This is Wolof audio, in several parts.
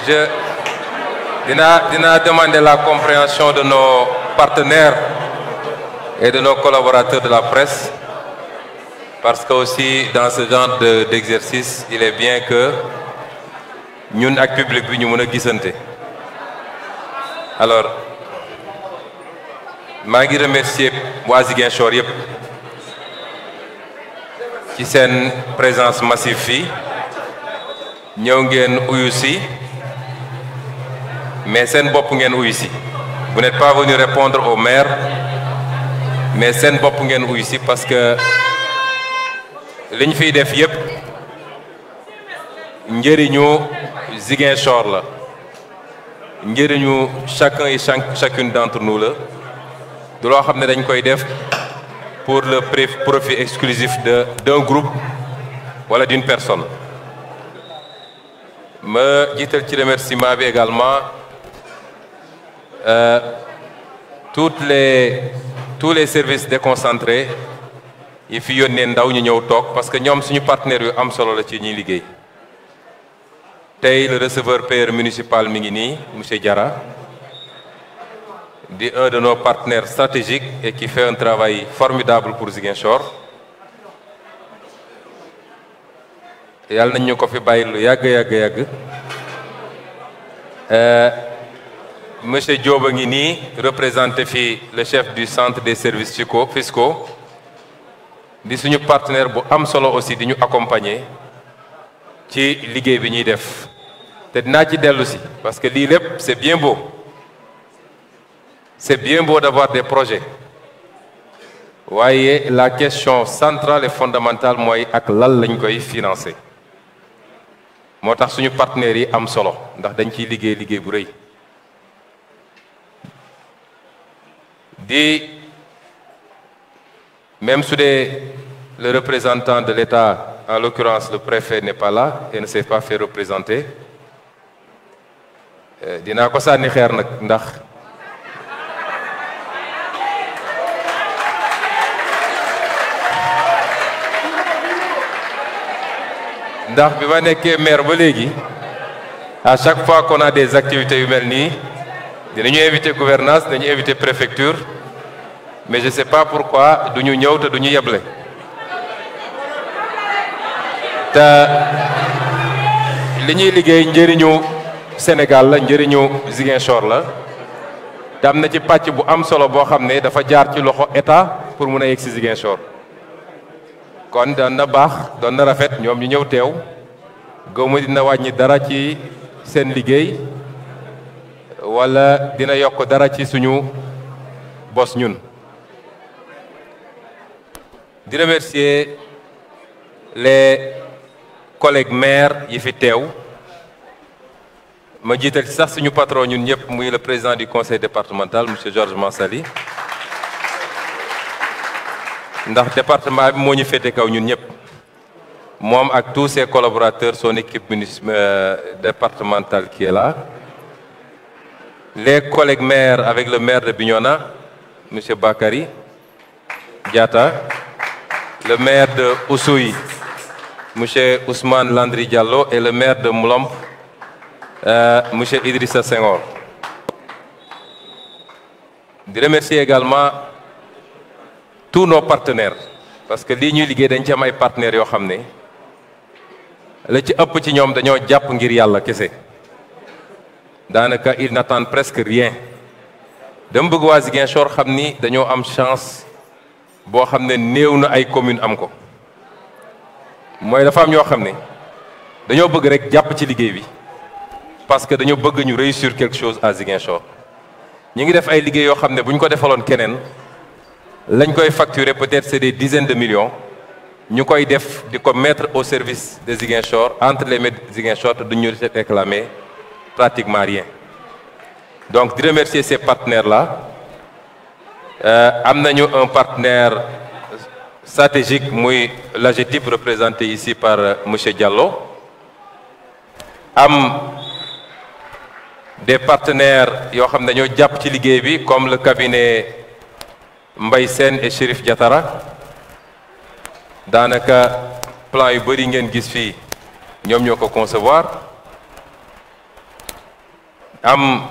je dina demander la compréhension de nos partenaires et de nos collaborateurs de la presse, parce que aussi dans ce genre d'exercice, il est bien que ñun ak public bi ñu mën a gisante. Alors maa ngi remercier waa Ziguinchor yëpp ci seen présence massive fii ñëw ngeen uyu si, mais seen bopp ngeen uyu si. Vous n'êtes pas venu répondre au maire, mais seen bopp ngeen uyu si parce que li ñu fiy def yëpp njëriñu Ziguinchor la, njëriñu chacun et chacune d'entre nous la, du loo xam ne dañ koy def pour le profit exclusif d'un groupe wala d'une personne. Ma jiital ci remerciement bi également tous les services déconcentrés yi fi yónnee ndaw ñu ñëw toog, parce que ñoom suñu partenaires yu am solo la ci ñuy liggéey. Tey le receveur payeur municipal mi ngi nii monsieur Diarra, di un de nos partenaires stratégiques et qui fait un travail formidable pour Ziguinchor. Yàlla nañ ñu ko fi bàyyi lu yàgg. Monsieur Diop a ngi nii représenté fi le chef du centre des services fiscaux di suñu partenaire bu am solo aussi di ñu accompagner ci liggéey bi ñuy def. Te dinaa ci dellu si parce que lii lépp c'est bien beau d'avoir des projets, waaye la question centrale et fondamentale mooy ak lan lañ koy financer. Moo tax suñu partenaires yi am solo ndax dañ ciy liggéey bu rëy. Même su dee le représentant de l'État, en l'occurrence le préfet, n'est pas là et ne s'est pas fait représenter, dinaa ko sànni xeer nag ndax bi ma nekkee maire ba léegi à chaque fois qu'on a des activités yu mel nii dinañu inviter gouvernance, dinañu inviter préfecture, mais je sais pas pourquoi duñu ñëw te duñu yeble. Te li ñuy liggéey njëriñu Sénégal la, njëriñu Ziguinchor la, te am na ci pàcc bu am solo boo xam ne dafa jaar ci loxo état pour mun a yegg si Ziguinchor. Kon doon na baax, doon na rafet ñoom ñu ñëw teew, gëwma dina wàññi dara ci seen liggéey wala dina yokk dara ci suñu bos ñun. Di remercier les collègues maires yi fi teew, ma jiital ci sax suñu patron ñun ñëpp muy le président du conseil départemental monsieur Georges Mansali, ndax département bi moo ñu féete kaw ñun ñëpp, moom ak tous ses collaborateurs, son équipe départementale qui est là, les collègues maires avec le maire de Bignona monsieur Bakary Diatta, le maire de Oussouye monsieur Ousmane Landry Diallo et le maire de Moulomp monsieur Idrissa Senghor. Di remercier également tous nos partenaires, parce que lii ñuy liggéey dañ ci am ay partenaires yoo xam ne la ci ëpp ci ñoom dañoo jàpp ngir yàlla kese, daanaka ils n'attendent presque rien. dama bëgg waa Ziguinchor xam ni dañoo am chance boo xam ne néew na ay commune am ko, mooy dafa am ñoo xam ne dañoo bëgg rek jàpp ci liggéey bi parce que dañoo bëgg ñu réussir quelque chose à Ziguinchor. ñu ngi def ay liggéey yoo xam ne bu ñu ko defaloon keneen lañ koy facturer peut-être c'est des dizaines de millions, ñu koy def di ko mettre au service de Ziguinchor, entre les mains de Ziguinchor, te duñu réclamer pratiquement rien. Donc di remercier ces partenaires-là. Am nañu un partenaire stratégique muy l'AGETIP représenté ici par monsieur Diallo, am des partenaires yoo xam ne dañoo jàpp ci liggéey bi comme le cabinet Mbaye Sène et Chérif Diatara. Daanaka plan yu bëri ngeen gis fii ñoom ñoo ko concevoir. am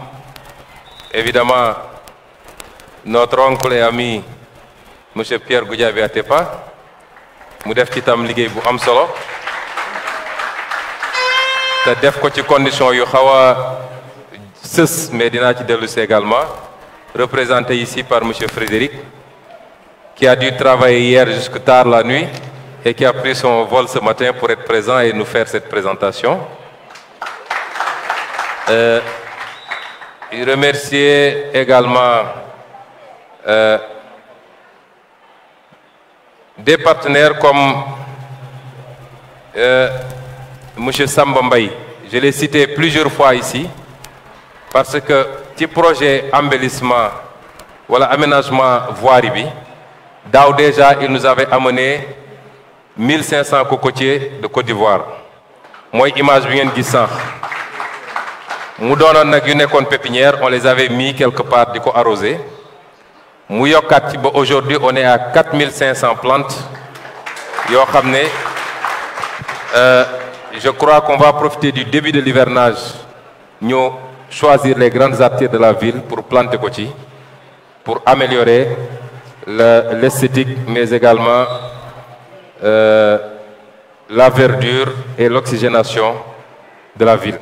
évidemment notre oncle et ami monsieur Pierre Goudiaby Atepa mu def ci tam liggéey bu am solo te def ko ci condition yu xaw a sës mais dinaa ci dellu si également représenté ici par monsieur Frédéric qui a dû travailler hier jusque tard la nuit et qui a pris son vol ce matin pour être présent et nous faire cette présentation. Remercier également des partenaires comme monsieur Samba Mbaye. Je l'ai cité plusieurs fois ici parce que ci projet embellissement wala aménagement voirie bi daaw déjà il nous avait amené 1500 cocotiers de Côte d'Ivoire mooy image bi ngeen gis sànq mu doonoon nag yu nekkoon pépinière on les avait mis quelque part di ko arroser mu yokkaat ci ba aujourd'hui on est à 4500 plantes yoo xam ne je crois qu'on va profiter du début de l'hivernage ñu choisir les grandes artères de la ville pour planter ko ci pour améliorer l'esthétique mais également la verdure et l'oxygénation de la ville.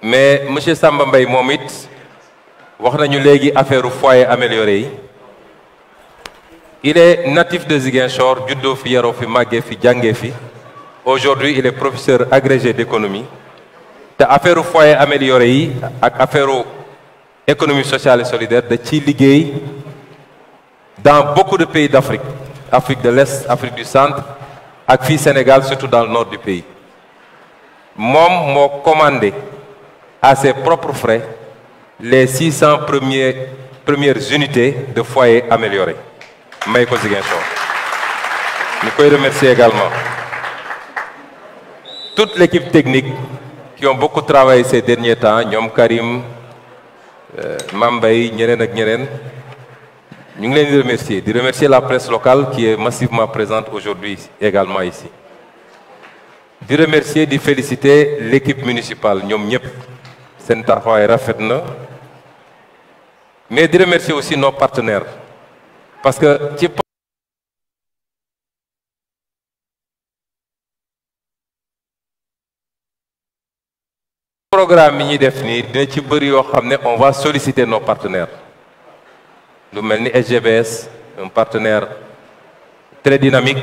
Mais monsieur Samba Mbaye moom it wax nañu léegi affaire foyer amélioré yi il est natif de Ziguinchor juddoo fi yaroo fi màggee fi jàngee fi aujourd'hui il est professeur agrégé d'économie te affaire foyer amélioré yi ak affaire économie sociale et solidaire da ciy liggéey dans beaucoup de pays d'Afrique Afrique de l'Est Afrique du Centre ak fii Sénégal surtout dans le nord du pays moom moo commandé à ses propres frais les 600 premières unités de foyer améliorés may ko Ziguinchor ñu koy remercier également toute l'équipe technique qui ont beaucoup travaillé ces derniers temps ñoom Karim Mambay ñeneen ak ñeneen ñu ngi leen di remercier la presse locale qui est massivement présente aujourd'hui également ici di remercier di féliciter l'équipe municipale ñoom ñëpp seen taxawaay rafet na mais di remercier aussi nos partenaires parce que ci programme yi ñuy def nii dina ci bëri yoo xam ne on va solliciter nos partenaires lu mel ni SGBS un partenaire très dynamique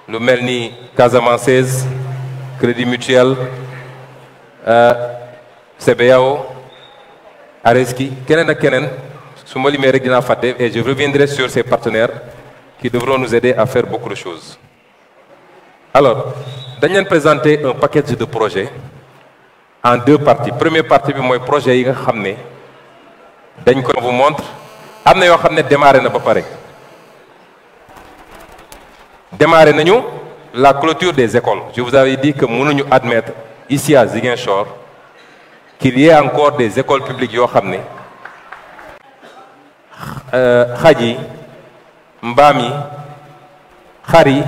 lu mel ni Casamançaise Crédit Mutuel CBAO Areski keneen ak keneen su ma limee rek dinaa fàtte et je reviendrai sur ces partenaires qui devront nous aider à faire beaucoup de choses. Alors dañ leen présenter un package de projets en deux parties première partie bi mooy projet yi nga xam ne dañ ko vous montre am na yoo xam ne démarré na ba pare démarré nañu la clôture des écoles je vous avais dit que mënuñu admettre ici à Ziguinchor qu'il y ait encore des écoles publiques yoo xam ne xaj yi mbaam yi xar yi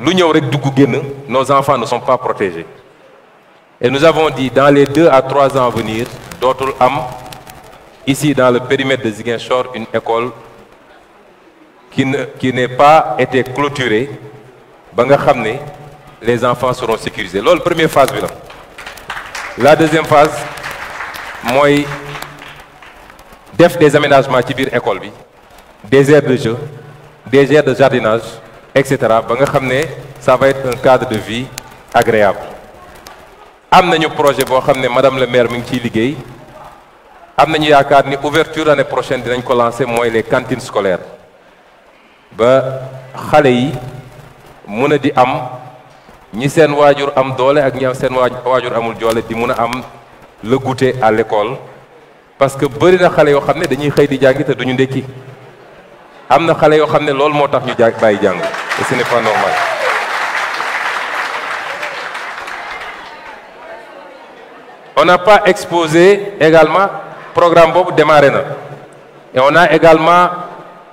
lu ñëw rek dugg génn nos enfants ne sont pas protégés et nous avons dit dans les 2 à 3 ans à venir dootul am ici dans le périmètre de Ziguinchor une école qui n'ait pas été clôturée ba nga xam ne les enfants seront sécurisés loolu première phase bi la deuxième phase mooy def des aménagements ci biir école bi des aires de jeu des aires de jardinage etc. ba nga xam ne ça va être un cadre de vie agréable am nañu projet boo xam ne madame le maire mi ngi ciy liggéey am nañu yaakaar ni ouverture année prochaine dinañ ko lancer mooy les cantines scolaires ba xale yi mun a di am ñi seen waajur am doole ak ñi seen waajur amul doole di mun a am le goûter à l'école parce que bëri na xale yoo xam ne dañuy xëy di jàngi te duñu ndekki am na xale yoo xam ne loolu moo tax ñu bàyyi jàng et ce n'est pas normal. On n'a pas exposé également programme boobu démarré na et on a également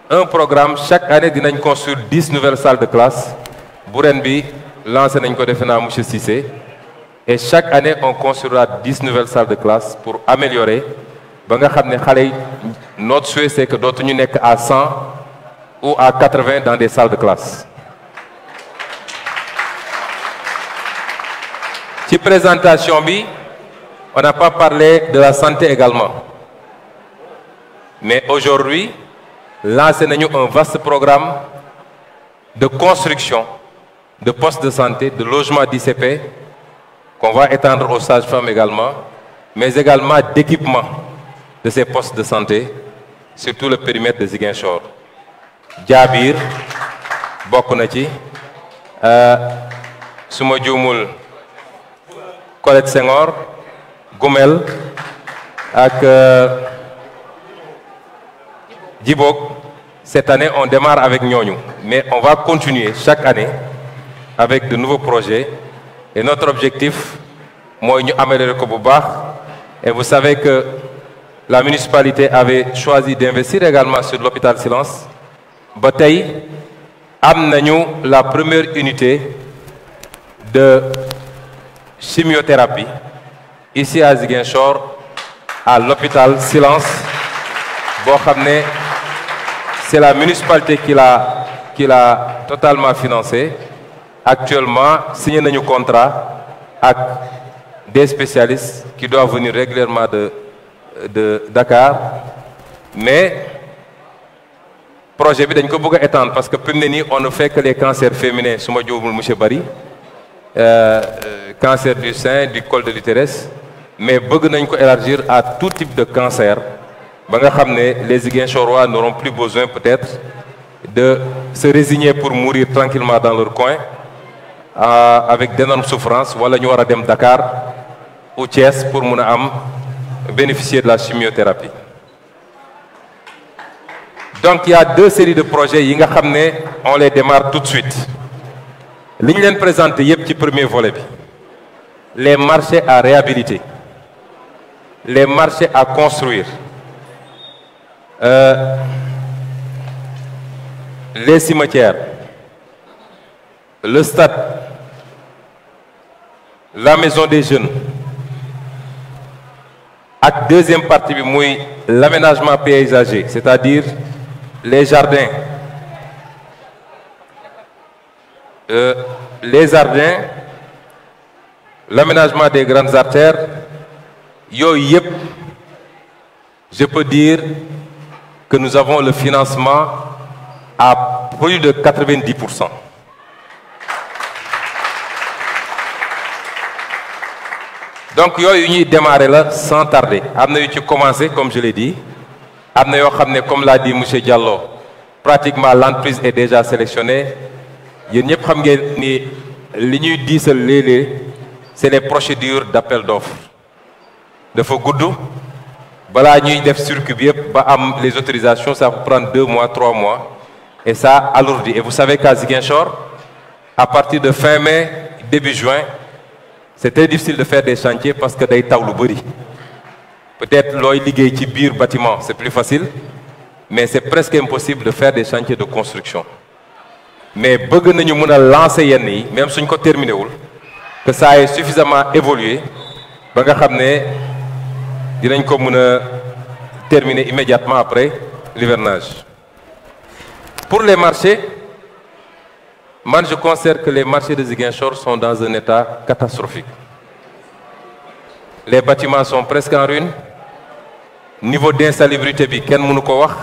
un programme chaque année dinañ construire 10 nouvelles salles de classe bu ren bi lancé nañ ko defe naa monsieur Cissé et chaque année on construira 10 nouvelles salles de classe pour améliorer ba nga xam ne xale yi notre souhait c'est que dootuñu nekk à 100 ou à 80 dans des salles de classe. Ci présentation bi on n'a pas parlé de la santé également mais aujourd'hui lancé nañu un vaste programme de construction de postes de santé, de logements d'ICP qu'on va étendre aux sages-femmes également, mais également d'équipement de ces postes de santé sur tout le périmètre de Ziguinchor. Diabir bokk na ci su ma juumul Colette Senghor Goumel ak Djibok. Cette année on démarre avec ñooñu mais on va continuer chaque année avec de nouveaux projets et notre objectif mooy ñu améliorer ko bu baax. Et vous savez que la municipalité avait choisi d'investir également sur l'hôpital Silence. Ba tey am nañu la première unité de chimiothérapie ici à Ziguinchor à l'hôpital Silence boo xam ne c'est la municipalité qui l'a totalement financé. Actuellement signé nañu contrat ak des spécialistes qui doivent venir régulièrement de Dakar mais projet bi dañ ko bëgg a étendre parce que fi mu ne nii on ne fait que les cancers féminins su ma juumul monsieur Barry cancer du sein du col de l'utérus mais bëgg nañ ko élargir à tout type de cancer ba nga xam ne les Ziguinchorois n'auront plus besoin peut-être de se résigner pour mourir tranquillement dans leur coin avec d'énormes souffrances wala ñu war a dem Dakar ou Thiès pour mun a am bénéficier de la chimiothérapie. Donc il y a deux séries de projets yi nga xam ne on les démarre tout de suite li ñu leen présenté yépp ci premier volet bi les marchés à réhabiliter, les marchés à construire, les cimetières, le stade, la maison des jeunes ak deuxième partie bi muy l'aménagement paysager, c'est-à-dire les jardins, l'aménagement des grandes artères yooyu yëpp je peux dire que nous avons le financement à plus de 90%. Donc yooyu ñuy démarrer la sans tarder am na yu ci commencé comme je l'ai dit am na yoo xam ne comme l'a dit monsieur Diallo pratiquement l'entreprise est déjà sélectionnée yéen ñëpp xam ngeen ni li ñuy diisal léeg-léeg c'est les procédures d'appel d'offres dafa gudd balaa ñuy def circuit bi yëpp ba am les autorisations ça peut prendre 2 mois 3 mois et ça alourdit. Et vous savez qu'à Ziguinchor à partir de fin mai début juin c'est très difficile de faire des chantiers parce que day taw lu bari. Peut-être looy liggéey ci biir bâtiment c'est plus facile mais c'est presque impossible de faire des chantiers de construction. Mais bëgg nañu mën a lancer yenn yi même suñ ko terminé wul que ça ait suffisamment évolué ba nga xam ne dinañ ko mën a terminer immédiatement après l'hivernage. Pour les marchés, man je considère que les marchés de Ziguinchor sont dans un état catastrophique. Les bâtiments sont presque en ruine, niveau d'insalubrité bi kenn mënu ko wax,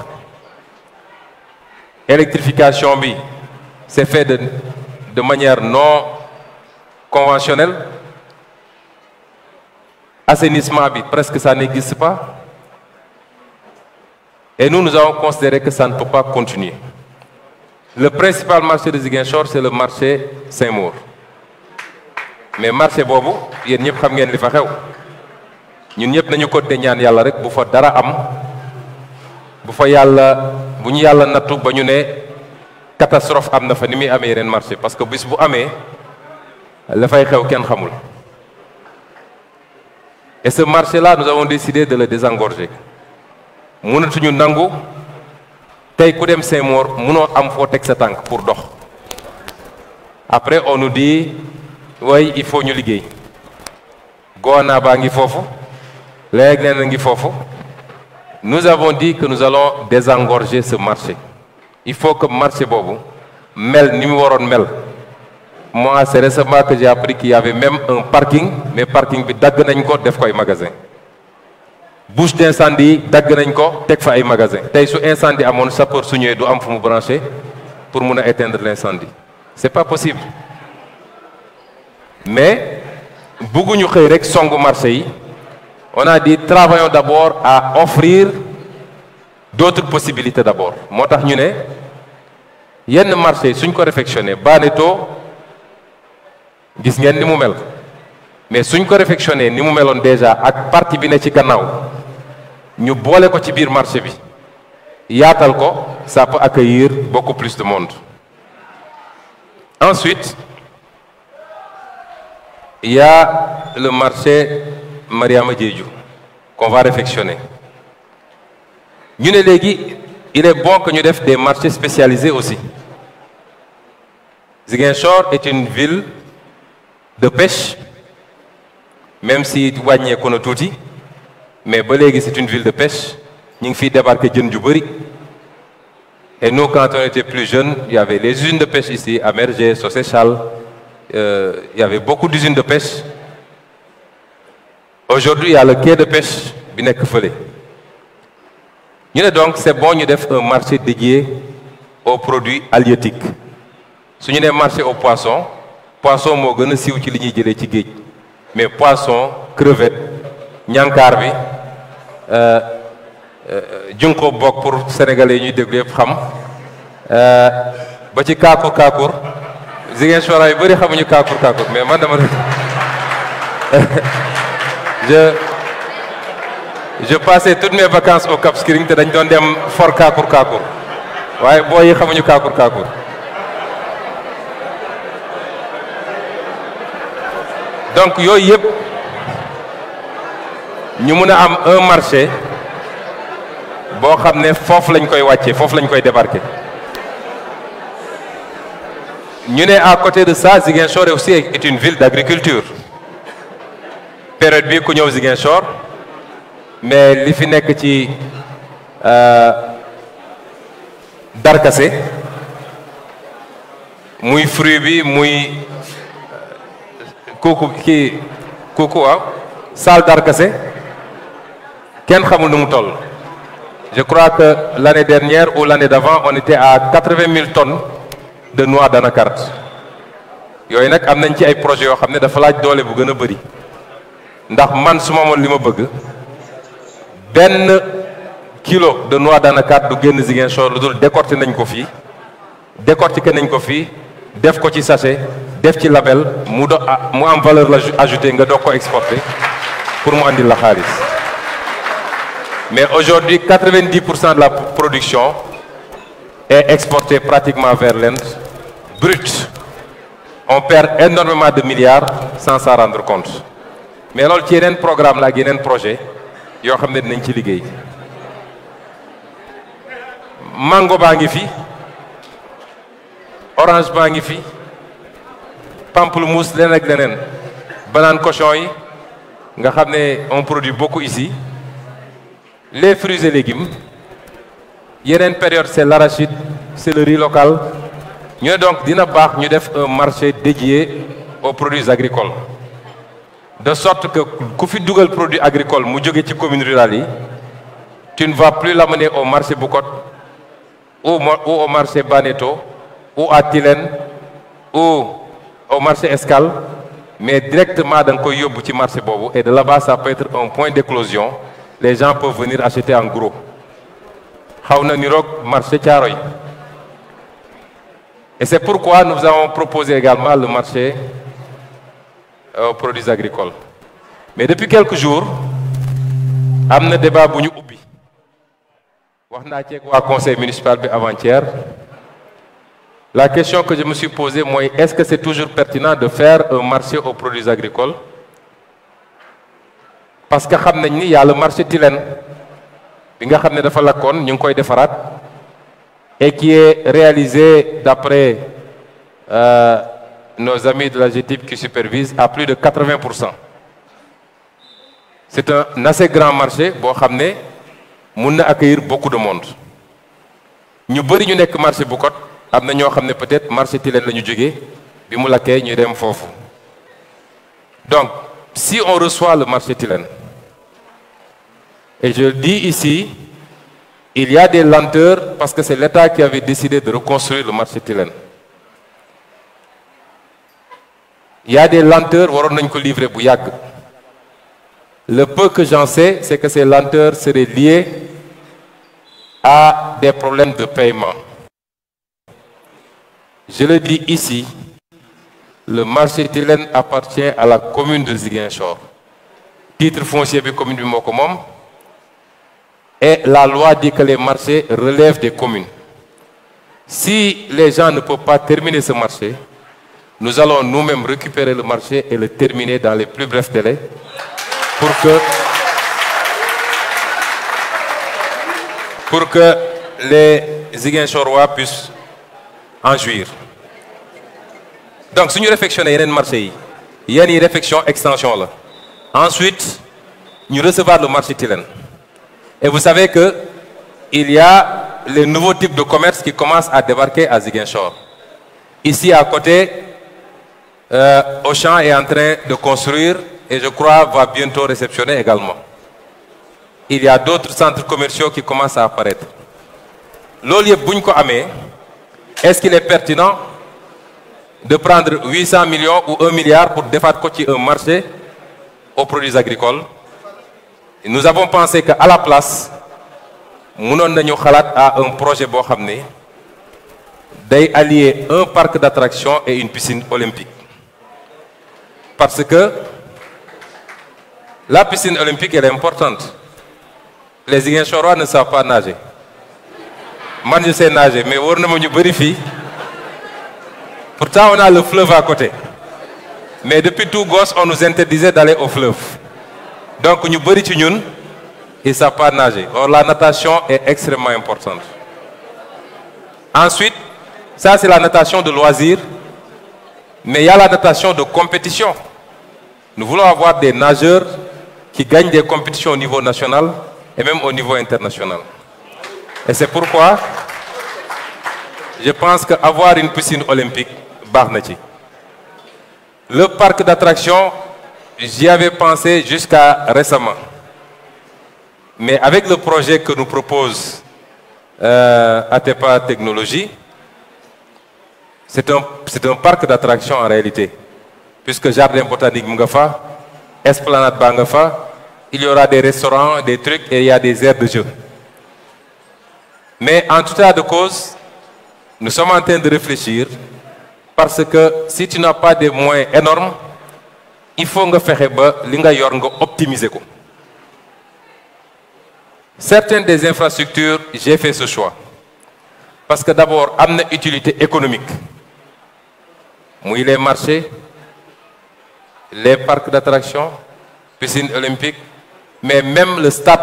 électrification bi c'est fait de manière non conventionnelle, assainissement bi presque ça n'existe pas et nous avons considéré que ça ne peut pas continuer. Le principal marché de Ziguinchor c'est le marché Saint-Maur mais marché boobu yéen ñëpp xam ngeen li fa xew ñun ñëpp nañu ko de ñaan yàlla rek bu fa dara am bu fa yàlla bu ñu yàlla nattu ba ñu ne catastrophe am na fa ni muy amee yeneen marché parce que bis bu amee la fay xew kenn xamul. Et ce marché-là nous avons décidé de le désengorger mënatuñu nangu tey ku dem Saint-Maur mënoo am foo teg sa tànk pour dox. Après on nous dit oui il faut ñu liggéey Goana baa ngi foofu léegi nee na ngi foofu. Nous avons dit que nous allons désengorger ce marché. Il faut que marché boobu mel ni mu waroon mel. Moi c'est récemment que j'ai appris qu'il y avait même un parking mais parking bi dagg nañ ko def ko ay magasin. Bouche d'incendie dagg nañ ko teg fa ay magasin. Tey su incendie amoon sapeur su ñëwee du am fu mu branché pour mun a éteindre l'incendie. C'est pas possible. Mais bëgguñu xëy rek songu marché yi. On a dit travaillons d'abord à offrir d'autres possibilités d'abord. Moo tax ñu ne yenn marché yi suñ ko réfectionné Baneto gis ngeen ni mu mel mais suñ ko réfectionné ni mu meloon déjà ak partie bi ne ci gannaaw ñu boole ko ci biir marché bi yaatal ko ça peut accueillir beaucoup plus de monde. Ensuite il y a le marché Mariama Diédhiou qu'on va réfectionner. Ñu ne léegi il est bon que ñu def des marchés spécialisés aussi. Ziguinchor est une ville de pêche même si wàññeeku na tuuti mais ba léegi c'est une ville de pêche ñu ngi fiy débarquer jën ju bëri. Et nous quand on était plus jeunes il y avait les usines de pêche ici à Mergé, Socéchal, il y avait beaucoup d'usines de pêche. Aujourd'hui il y a le quai de pêche bi nekk fële. Ñu ne donc c'est bon ñu def un marché dédié aux produits halieutiques. Su ñu nee marché aux poissons poisson moo gën a siiw ci li ñuy jëlee ci géej mais poisson crevette ñànkaar bi junko bokk pour sénégalais yi ñuy déglu yëpp xam ba ci kaakur Ziguinchor yu bëri xamuñu kaakur mais man dama je passais toutes mes vacances au Cap Skirring te dañ doon dem for kaakur waaye booy yi xamuñu kaakur. Donc yooyu yëpp ñu mun a am un marché boo xam ne foofu lañ koy wàccee foofu lañ koy débarquer. Ñu ne à côté de ça Ziguinchor aussi est une ville d'agriculture. Période bi ku ñëw Ziguinchor mais li fi nekk ci darkase muy fruit bi muy kooku waaw salle darkase kenn xamul nu mu toll. Je crois que l'année dernière ou l'année d'avant on était à 80 000 tonnes de noix d'anacarde. Yooyu nag am nañ ci ay projets yoo xam ne dafa laaj doole bu gën a bëri ndax man su ma amoon li ma bëgg benn kilo de noix d'anacarde du génn Ziguinchor lu dul décortiquer nañ ko fii def ko ci sachet def ci label mu am valeur ajoutée nga doog ko exporter pour mu andil la xaalis. Mais aujourd'hui 90% de la production est exportée pratiquement vers l'Inde brut. On perd énormément de milliards sans s'en rendre compte. Mais loolu ci yeneen programme la ak yeneen projet yoo xam ne dinañ ci liggéey. Mango baa ngi fi orange baa ngi fi pamplemousse leneen ak leneen banane cochon yi nga xam ne on produit beaucoup ici. Les fruits et légumes yeneen période c'est l'arachide c'est le riz local. Ñu ne donc dina baax ñu def un marché dédié aux produits agricoles de sorte que ku fi dugal produit agricole mu jóge ci communes rurales yi tu ne vas plus l'amener au marché Boucotte ou au marché Baneto ou à Tilène ou au marché Escale mais directement da nga koy yóbbu ci marché boobu et de là-bas ça peut être un point d'éclosion. Les gens peuvent venir acheter en gros xaw na niroog marché Thiaroye. Et c'est pourquoi nous avons proposé également le marché aux produits agricoles. Mais depuis quelques jours am na débat bu ñu ubbi wax naa ceeg waa conseil municipal bi avant-hier. La question que je me suis posée mooy est-ce que c'est toujours pertinent de faire un marché aux produits agricoles? Parce que xam nañ ni y a le marché Tilène bi nga xam ne dafa lakkoon ñu ngi koy defaraat et qui est réalisé d'après nos amis de la GTIP qui supervisent à plus de 80%. c'est un assez grand marché boo xam ne mun na accueillir beaucoup de monde ñu bëri ñu nekk marché Boucotte am na ñoo xam ne peut-être marché Tilène la ñu jógee bi mu lakkee ñu dem foofu donc si on reçoit le marché Tilène et je le dis ici il y a des lenteurs parce que c'est l'État qui avait décidé de reconstruire le marché Tilène il y a des lenteurs waroon nañ ko livrer bu yàgg le peu que j'en sais c'est que ces lenteurs seraient liées à des problèmes de paiement je le dis ici le marché Tilène appartient à la commune de Ziguinchor titre foncier bi commune bi moo ko moom et la loi dit que les marchés relèvent des communes si les gens ne peuvent pas terminer ce marché nous allons nous-mêmes récupérer le marché et le terminer dans les plus brefs délais pour que les Ziguinchorois puissent en jouir donc suñu réfectionné yeneen marché yi yenn yi réfection extension la ensuite ñu recevoir le marché Tilène et vous savez que il y a les nouveaux types de commerce qui commencent à débarquer à Ziguinchor ici à côté Auchan est en train de construire et je crois va bientôt réceptionner également il y a d'autres centres commerciaux qui commencent à apparaître loolu yëpp bu ñu ko amee est-ce qu'il est pertinent de prendre 800 millions ou 1 milliard pour defaat ko ci un marché aux produits agricoles nous avons pensé que à la place mënoon nañu xalaat à un projet boo xam ne day allier un parc d'attractions et une piscine olympique parce que la piscine olympique elle est importante les Ziguinchorois ne savent pas nager man je sais nager mais war na ma ñu bëri fii pourtant on a le fleuve à côté mais depuis tout gosse on nous interdisait d'aller au fleuve donc ñu bëri ci ñun ils savent pas nager or la natation est extrêmement importante ensuite ça c'est la natation de loisir mais il y a la natation de compétition nous voulons avoir des nageurs qui gagnent des compétitions au niveau national et même au niveau international et c'est pourquoi je pense que avoir une piscine olympique baax na ci le parc d'attractions j'y avais pensé jusqu'à récemment mais avec le projet que nous propose Atepa Technologies c'est un parc d'attractions en réalité puisque jardin botanique mu nga fa esplanade baa nga fa il y aura des restaurants des trucs et il y a des aires de jeu mais en tout état de cause nous sommes en train de réfléchir parce que si tu n'as pas des moyens énormes il faut nga fexe ba li nga yor nga optimiser ko certaines des infrastructures j'ai fait ce choix parce que d'abord am na utilité économique muy les marchés les parcs d'attractions piscine olympique mais même le stade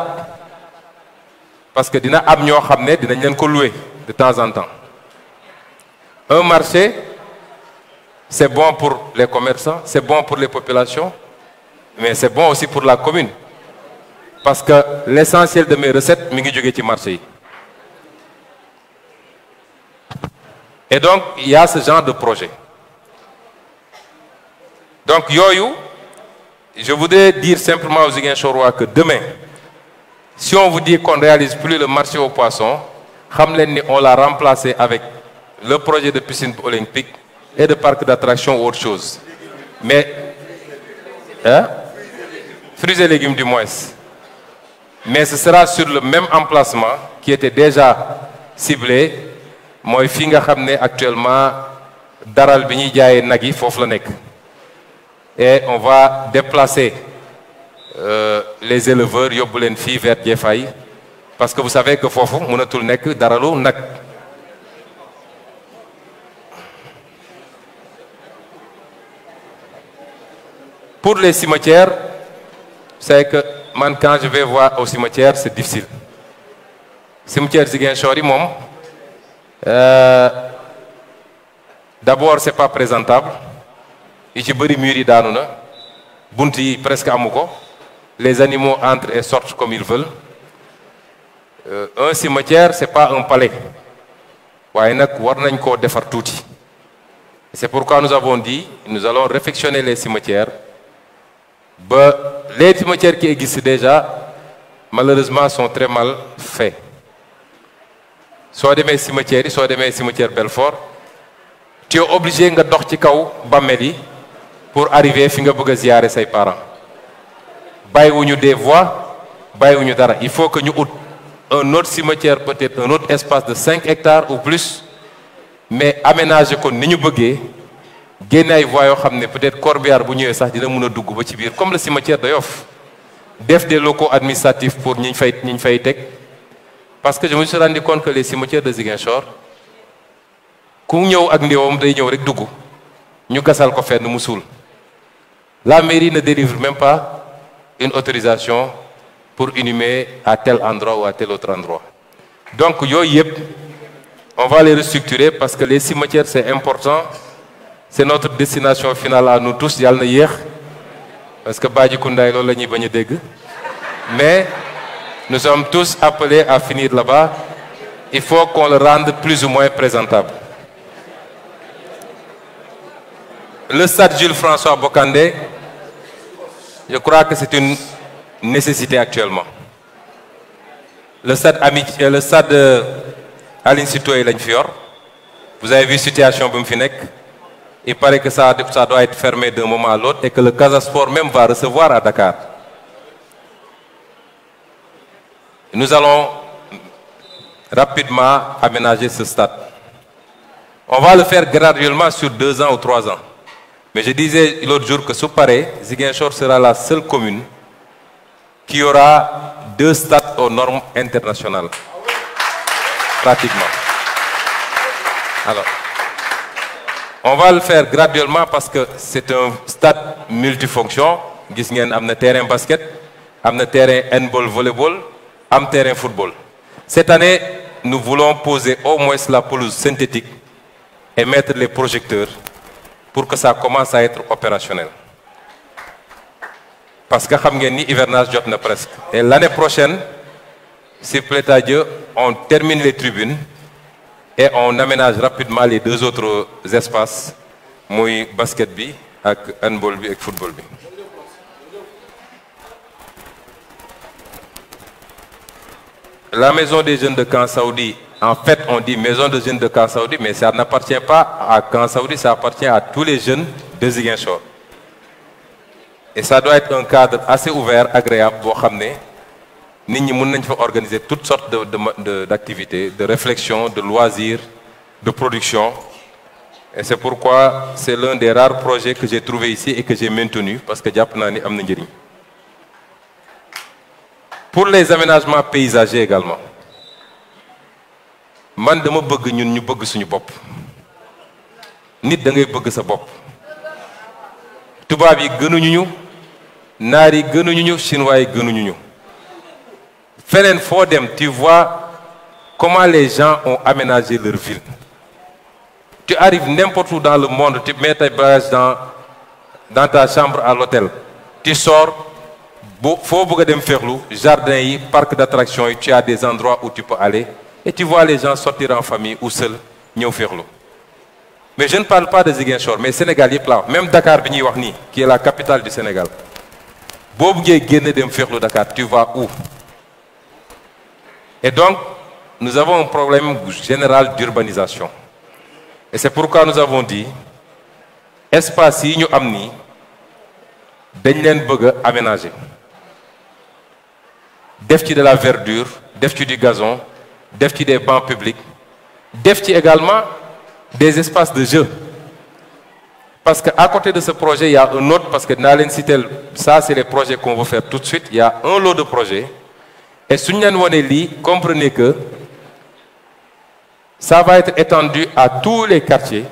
parce que dina am ñoo xam ne dinañ leen ko louer de temps en temps un marché c'est bon pour les commerçants c'est bon pour les populations mais c'est bon aussi pour la commune parce que l'essentiel de mes recettes mi ngi jóge ci marché yi et donc il y a ce genre de projet donc yooyu je voudrais dire simplement aux Ziguinchorois que demain si on vous dit qu'on ne réalise plus le marché aux poissons xam leen ni on l'a remplacé avec le projet de piscine olympique et de parc d'attractions ou autre chose mais fruits et légumes du moins mais ce sera sur le même emplacement qui était déjà ciblé mooy fi nga xam ne actuellement daral bi ñuy jaayee nag yi foofu la nekk et on va déplacer les éleveurs yóbbu leen fii vers Diefay parce que vous savez que foofu mënatul nekk daralu nag pour les cimetières c'est que man quand je vais voir au cimetière c'est difficile cimetière Ziguinchor yi moom d'abord c'est pas présentable yi ci bëri mur yi daanu na bunt yi presque amu ko les animaux entrent et sortent comme ils veulent. Un cimetière, c'est pas un palais. waaye nag war nañ koo defar tuuti. C'est pourquoi nous avons dit, nous allons réfectionner les cimetières. Les cimetières qui existent déjà, malheureusement, sont très mal faits. Soit des cimetières, soit des cimetières Belfort, tu es obligé de dox ci kaw bàmmeel yi pour arriver fi nga bëgg a ziyaare say parents. Bàyyiwuñu des voies, bàyyiwuñu dara. Il faut que ñu ut un autre cimetière, peut-être un autre espace de 5 hectares ou plus, mais aménager ko ni ñu bëggee génne ay voies yoo xam ne peut-être corbillard bu ñëwee sax dina mën a dugg ba ci biir comme le cimetière de Yoff. Def des locaux administratifs pour ñi ñu fay teg parce que je me suis rendu compte que les cimetières de Ziguinchor ku ñëw ak ndéewam day ñëw rek dugg ñu gasal ko fenn mu suul. La mairie ne délivre même pas une autorisation pour inhumer à tel endroit ou à tel autre endroit. Donc yooyu yëpp on va les restructurer parce que les cimetières c'est important, c'est notre destination finale à nous tous. Yàlla na yéex parce que Badji Koundaay loolu la ñuy bañ a dégg, mais nous sommes tous appelés à finir là-bas. Il faut qu'on le rende plus ou moins présentable. Le stade Jules François Bocandé, je crois que c'est une nécessité actuellement. Le stade Amitié, le stade Aline Sitoé lañ fi yor. Vous avez vu situation bi mu fi nekk. Il paraît que ça doit être fermé d'un moment à l'autre et que le Casa Sport même va recevoir à Dakar. Nous allons rapidement aménager ce stade. On va le faire graduellement sur 2 ans ou 3 ans. Mais je disais l'autre jour que su paree, Ziguinchor sera la seule commune qui aura 2 stades aux normes internationales. Pratiquement. Alors, on va le faire graduellement parce que c'est un stade multifonction. Gis ngeen am na terrain basket, am na terrain handball, volleyball, am terrain football. Cette année, nous voulons poser au moins la pelouse synthétique et mettre les projecteurs pour que ça commence à être opérationnel. Parce que xam ngeen ni hivernage jot na presque. Et l'année prochaine, s'il plaît à Dieu, on termine les tribunes et on aménage rapidement les 2 autres espaces, muy basket bi ak handball bi ak football bi. La maison des jeunes de Camp Saoudi, en fait on dit maison des jeunes de Camp Saoudi, mais ça n'appartient pas à Camp Saoudi, ça appartient à tous les jeunes de Ziguinchor. Et ça doit être un cadre assez ouvert, agréable, boo xam ne nit ñi mën nañ fa organiser toutes sortes d'activités, de réflexion, de loisirs, de production. Et c'est pourquoi c'est l'un des rares projets que j'ai trouvé ici et que j'ai maintenu parce que jàpp naa ni am na njëriñ. Pour les aménagements paysagers également, man dama bëgg ñun ñu bëgg suñu bopp. Nit da ngay bëgg sa bopp. Tubaab yi gënuñu ñu, naar yi gënuñu ñu, chinois yi gënuñu ñu. Feneen foo dem, tu vois comment les gens ont aménagé leur ville. Tu arrives n'importe où dans le monde, tu mets tes bagages dans ta chambre à l'hôtel. Tu sors, faut bëgg a dem féexlu, jardin yi, parc d'attractions yi, tu as des endroits où tu peux aller et tu vois les gens sortir en famille ou seuls ñëw féexlu. Mais je ne parle pas de Ziguinchor, mais Sénégal yëpp la, même Dakar bi ñuy wax nii, qui est la capitale du Sénégal. Boo bëggee génn dem féexlu Dakar, tu vas où? Et donc, nous avons un problème général d'urbanisation. Et c'est pourquoi nous avons dit, espace yi ñu am nii dañ leen bëgg a aménager. Def ci de la verdure, def ci du gazon, def ci des bancs publics, def ci également des espaces de jeu. Parce qu'à côté de ce projet, il y a un autre, parce que dans l'Incitel, ça c'est les projets qu'on veut faire tout de suite, il y a un lot de projets. Et si nous comprenez que ça va être étendu à tous les quartiers.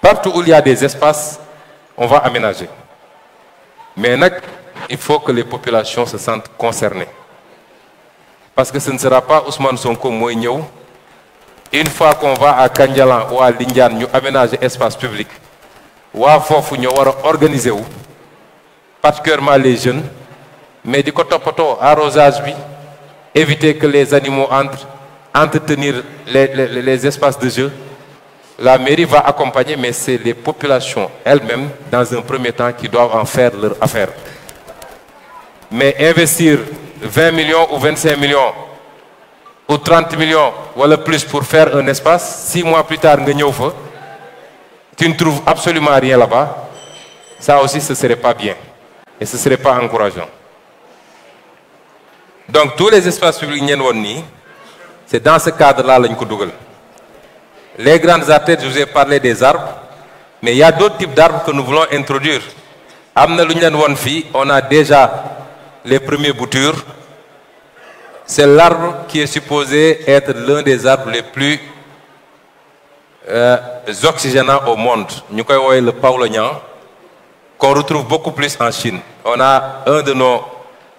Partout où il y a des espaces, on va aménager. Mais il faut que les populations se sentent concernées. Parce que ce ne sera pas Ousmane Sonko mooy ñëw. Une fois qu'on va à Kandialan ou à Lindiane, ñu aménager espace public. Waa foofu ñu war a organiser wu, particulièrement les jeunes, mais di ko toppatoo arrosage bi éviter que les animaux entrent, entretenir les espaces de jeu. La mairie va accompagner, mais c'est les populations elles-mêmes, dans un premier temps, qui doivent en faire leur affaire. Mais investir 20 millions ou 25 millions ou 30 millions ou le plus pour faire un espace, 6 mois plus tard, tu ne trouves absolument rien là-bas, ça aussi ce ne serait pas bien et ce ne serait pas encourageant. Donc tous les espaces publics, c'est dans ce cadre-là que nous avons. Les grandes artères, je vous ai parlé des arbres, mais il y a d'autres types d'arbres que nous voulons introduire. On a déjà les premières boutures. C'est l'arbre qui est supposé être l'un des arbres les plus oxygénants au monde. Nous avons le paulownian, qu'on retrouve beaucoup plus en Chine. On a un de nos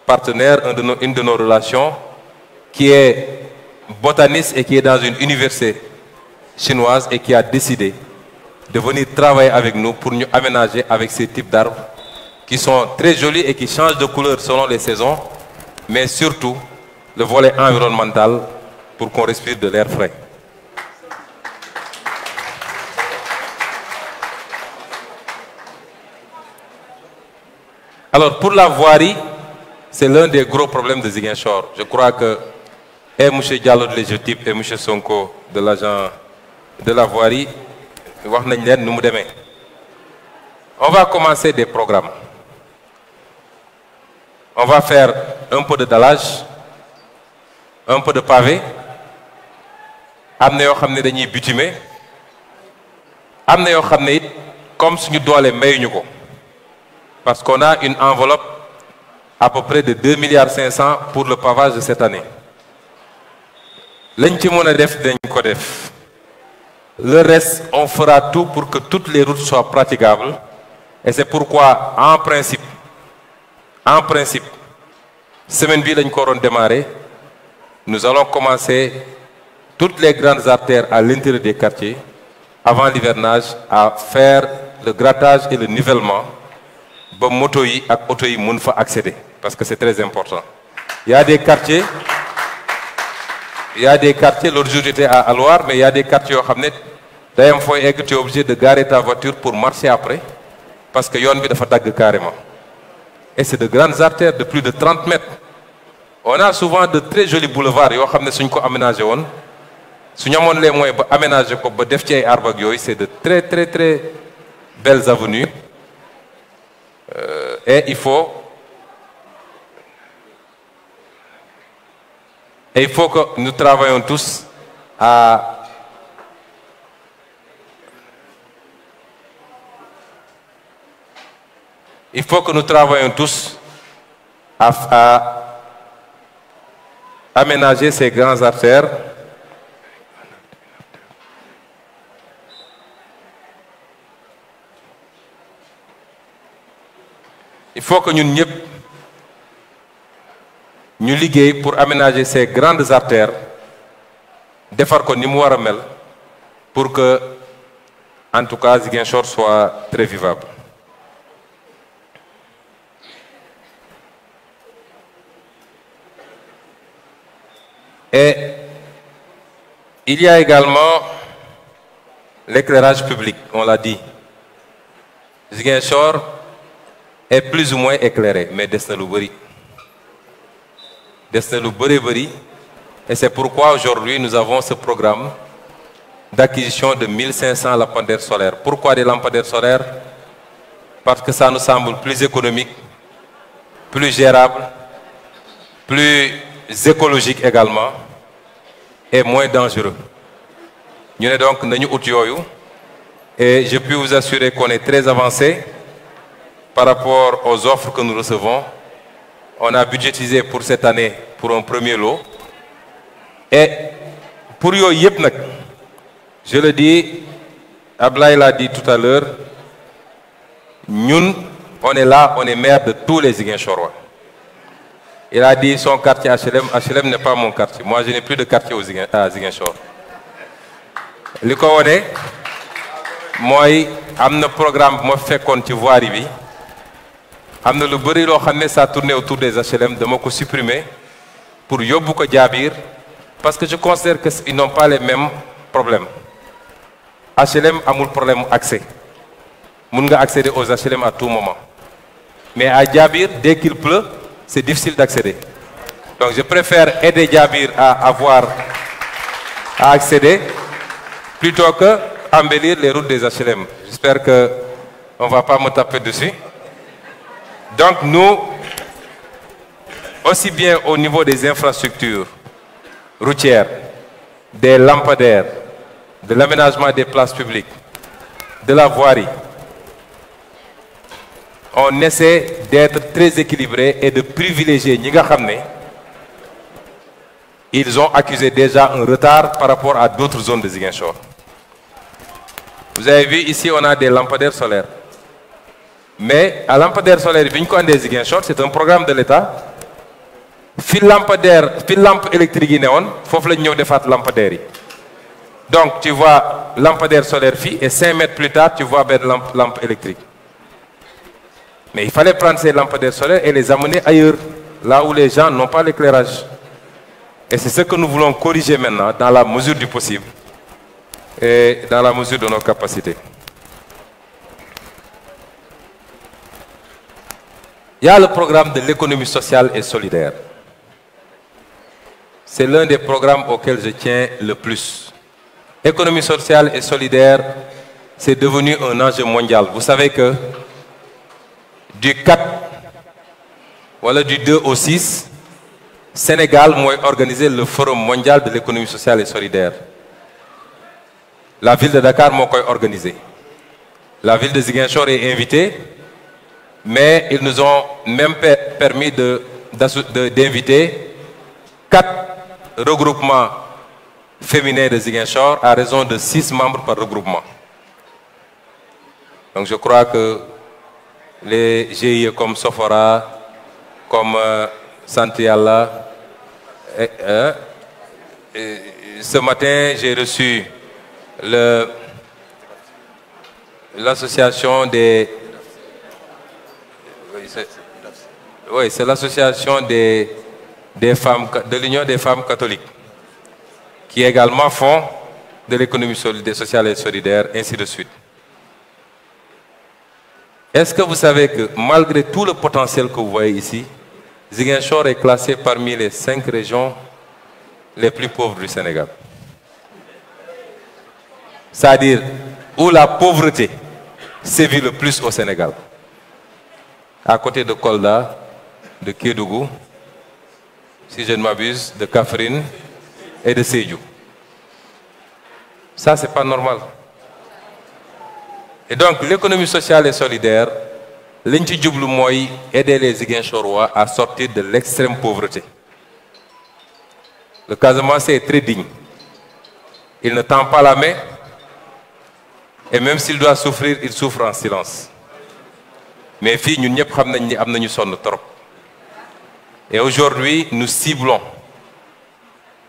partenaires, une de nos relations, qui est botaniste et qui est dans une université chinoise et qui a décidé de venir travailler avec nous pour nous aménager avec ces types d'arbres qui sont très jolis et qui changent de couleur selon les saisons, mais surtout le volet environnemental pour qu'on respire de l'air frais. Alors pour la voirie, c'est l'un des gros problèmes de Ziguinchor. Je crois que et M. Diallo de l'Égypte et M. Sonko de l'agent de la voirie, on va commencer des programmes. On va faire un peu de dallage, un peu de pavé, amener bitumer, amener comme si nous devons les meilleurs. Parce qu'on a une enveloppe à peu près de 2,5 milliards pour le pavage de cette année. Le reste, on fera tout pour que toutes les routes soient praticables. Et c'est pourquoi, en principe, semaine bi lañ ko waroon démarrer, nous allons commencer toutes les grandes artères à l'intérieur des quartiers, avant l'hivernage, à faire le grattage et le nivellement pour moto yi ak auto yi mën fa accéder, parce que c'est très important. Il y a des quartiers, l'autre jour j'étais à Loire, mais il y a des quartiers où tu es obligé de garer ta voiture pour marcher après, parce que yon bi dafa dag carrément. Et c'est de grandes artères de plus de 30 mètres. On a souvent de très jolis boulevards, suñ ko aménagé won. Suñ amone les moyens ba aménager ko ba def ci ay arbre ak yoy, c'est de très très très belles avenues. Et il faut que nous travaillions tous à aménager ces grandes artères. Il faut que nous liguions pour aménager ces grandes artères, defar ko ni mu wara mel, pour que, en tout cas, Ziguinchor soit très vivable. Et il y a également l'éclairage public, on l'a dit. Ziguinchor est plus ou moins éclairé, mais desna lu bari. Et c'est pourquoi aujourd'hui nous avons ce programme d'acquisition de 1500 lampadaires solaires. Pourquoi des lampadaires solaires? Parce que ça nous semble plus économique, plus gérable, plus écologique également et moins dangereux. Nous sommes donc nañu ut yoyu, et je peux vous assurer qu'on est très avancé par rapport aux offres que nous recevons. On a budgétisé pour cette année pour un premier lot. Et pour yoyu yep nak, je le dis, Ablaye l'a dit tout à l'heure, nous, on est là, on est maire de tous les Ziguinchorois. Il a dit son quartier HLM. HLM n'est pas mon quartier. Moi, je n'ai plus de quartier à Ziguinchor. Ce qu'on est, moi, j'ai un programme qui fait qu'on voirie. am na lu bëri loo xam ne ça tournait autour des HLM dama ko supprimer pour yóbbu ko Jaabir parce que je considère que ils n'ont pas les mêmes problèmes. HLM amul problème accès mun nga accéder aux HLM à tout moment mais à Jaabir dès qu'il pleut c'est difficile d'accéder donc je préfère aider Jaabir à accéder plutôt que embellir les routes des HLM. J'espère que on va pas me taper dessus. Donc nous, aussi bien au niveau des infrastructures routières, des lampadaires, de l'aménagement des places publiques, de la voirie, on essaie d'être très équilibré et de privilégier ñi nga xam ne ils ont accusé déjà un retard par rapport à d'autres zones de Ziguinchor. Vous avez vu ici on a des lampadaires solaires mais à lampadaire solaire bi ñu ko andee Ziguinchor c'est un programme de l'État fi lampe électrique yi ne woon foofu lañ ñëw defaat lampadaires yi donc tu vois lampadaire solaire fii et 5 mètres plus tard tu vois benn lampe électrique mais il fallait prendre ces lampadaires solaires et les amener ailleurs là où les gens n'ont pas l'éclairage et c'est ce que nous voulons corriger maintenant dans la mesure du possible et dans la mesure de nos capacités. Il y a le programme de l'économie sociale et solidaire. C'est l'un des programmes auxquels je tiens le plus. Économie sociale et solidaire, c'est devenu un enjeu mondial. Vous savez que du 4 wala du 2 au 6, Sénégal mooy organiser le forum mondial de l'économie sociale et solidaire. La ville de Dakar moo koy organiser. La ville de Ziguinchor est invitée, mais ils nous ont même permis d'inviter 4 regroupements féminins de Ziguinchor à raison de 6 membres par regroupement. Donc je crois que les GIE comme Sofora, comme Sant Yalla, ce matin j'ai reçu l'association des... Oui, c'est l'association des femmes, de l'Union des femmes catholiques, qui également font de l'économie sociale et solidaire, ainsi de suite. Est-ce que vous savez que malgré tout le potentiel que vous voyez ici, Ziguinchor est classé parmi les 5 régions les plus pauvres du Sénégal? C'est-à-dire où la pauvreté sévit le plus au Sénégal. À côté de Kolda, de Kédougou, si je ne m'abuse, de Kaffrine et de Sédhiou. Ça, c'est pas normal. Et donc, l'économie sociale et solidaire, liñ ci jublu mooy aider les Ziguinchorois à sortir de l'extrême pauvreté. Le Casamance est très digne. Il ne tend pas la main, et même s'il doit souffrir, il souffre en silence. Mais fii ñun ñëpp xam nañ ni am nañu sonn trop. Et aujourd'hui, nous ciblons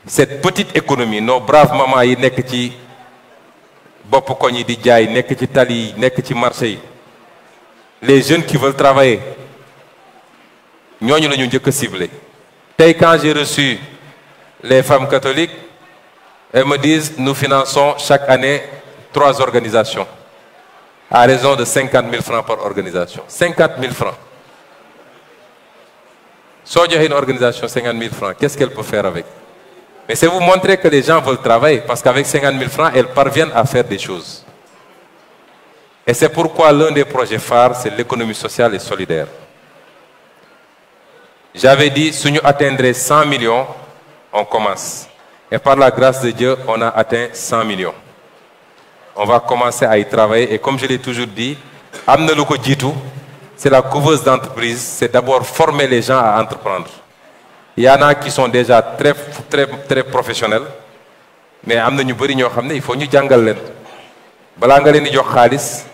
cette petite économie, nos braves mamans yi nekk ci bopp koñ yi di jaay, nekk ci tali yi, nekk ci marché yi. Les jeunes qui veulent travailler, ñooñu la ñu njëkk a ciblé. Tey quand j'ai reçu les femmes catholiques, elles me disent nous finançons chaque année 3 organisations à raison de 50 000 francs par organisation. 50 000 francs. Soo joxe une organisation 50 000 francs, qu'est-ce qu'elle peut faire avec? Mais c'est vous montrer que les gens veulent travailler, parce qu'avec 50 000 francs, elles parviennent à faire des choses. Et c'est pourquoi l'un des projets phares, c'est l'économie sociale et solidaire. J'avais dit, si nous atteindrions 100 millions, on commence. Et par la grâce de Dieu, on a atteint 100 millions. On va commencer à y travailler. Et comme je l'ai toujours dit, Amna lu ko jiitu, c'est la couveuse d'entreprise, c'est d'abord former les gens à entreprendre. Il y en a qui sont déjà très professionnels, mais amna ñu bari ñoo xamné il faut ñu jàngal leen. Balaa nga leen di jox xaalis,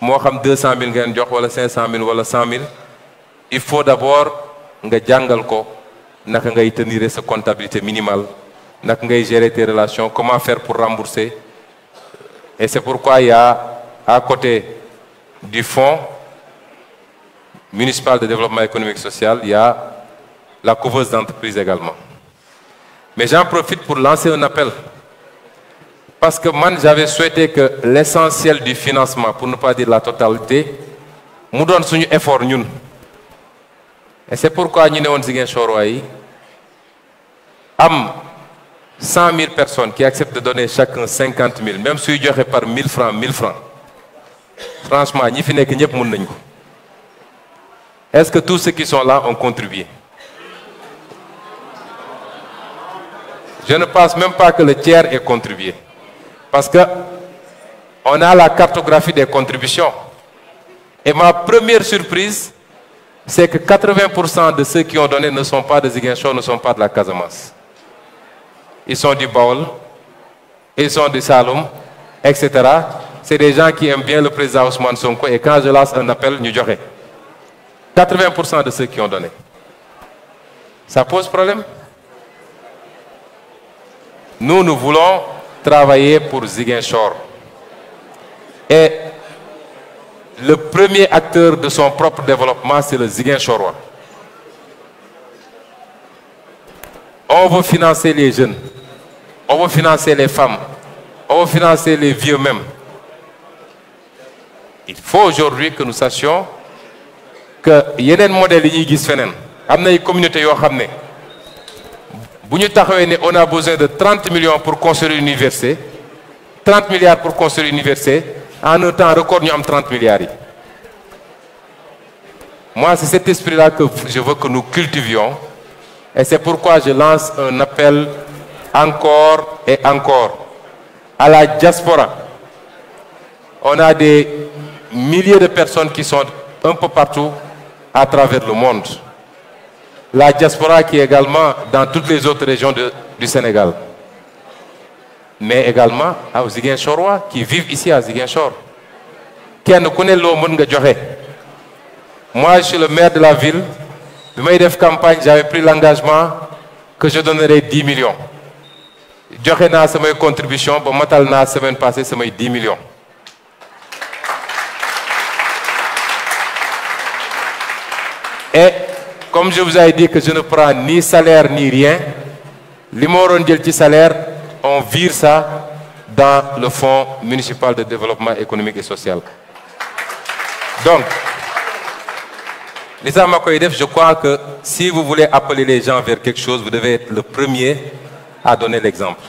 moo xam 200 000 ngeen jox wala 500 000 wala 100 000, il faut d'abord nga jàngal ko naka ngay tenir sa comptabilité minimale, naka ngay gérer tes relations, comment faire pour rembourser. Et c'est pourquoi il y a à côté du fonds municipal de développement économique et social, il y a la couveuse d'entreprise également. Mais j'en profite pour lancer un appel. Parce que moi, j'avais souhaité que l'essentiel du financement, pour ne pas dire la totalité, nous donne un effort. Nous. Et c'est pourquoi nous avons dit que 100 000 personnes qui acceptent de donner chacun 50 000, même si ils ont par 1000 francs, 1000 francs. Franchement, nous finissons que nous avons. Est-ce que tous ceux qui sont là ont contribué? Je ne pense même pas que le tiers ait contribué. Parce que on a la cartographie des contributions. Et ma première surprise, c'est que 80% de ceux qui ont donné ne sont pas de Ziguinchor, ne sont pas de la Casamance. Ils sont du Baol, ils sont du Saloum, etc. C'est des gens qui aiment bien le président Ousmane Sonko. Et quand je lance un appel, nous dirait 80% de ceux qui ont donné. Ça pose problème? Nous voulons travailler pour Ziguinchor. Et le premier acteur de son propre développement, c'est le Ziguinchorois. On veut financer les jeunes, on veut financer les femmes, on veut financer les vieux même. Il faut aujourd'hui que nous sachions que il y a un modèle qui est fait. Il y a une communauté qui est on a besoin de 30 millions pour construire une université, 30 milliards pour construire une université, en un temps record, nous avons 30 milliards. Moi, c'est cet esprit-là que je veux que nous cultivions, et c'est pourquoi je lance un appel encore et encore à la diaspora. On a des milliers de personnes qui sont un peu partout à travers le monde. La diaspora qui est également dans toutes les autres régions du Sénégal. Mais également aux Ziguinchorois qui vivent ici à Ziguinchor. Qui ne connaît l'eau Moi, je suis le maire de la ville. Dans ma campagne, j'avais pris l'engagement que je donnerais 10 millions. J'ai fait ma contribution, la semaine passée, c'est 10 millions. Et comme je vous ai dit que je ne prends ni salaire ni rien, les salaire, on vire ça dans le fonds municipal de développement économique et social. Donc, Lisa Makoyedef, je crois que si vous voulez appeler les gens vers quelque chose, vous devez être le premier à donner l'exemple.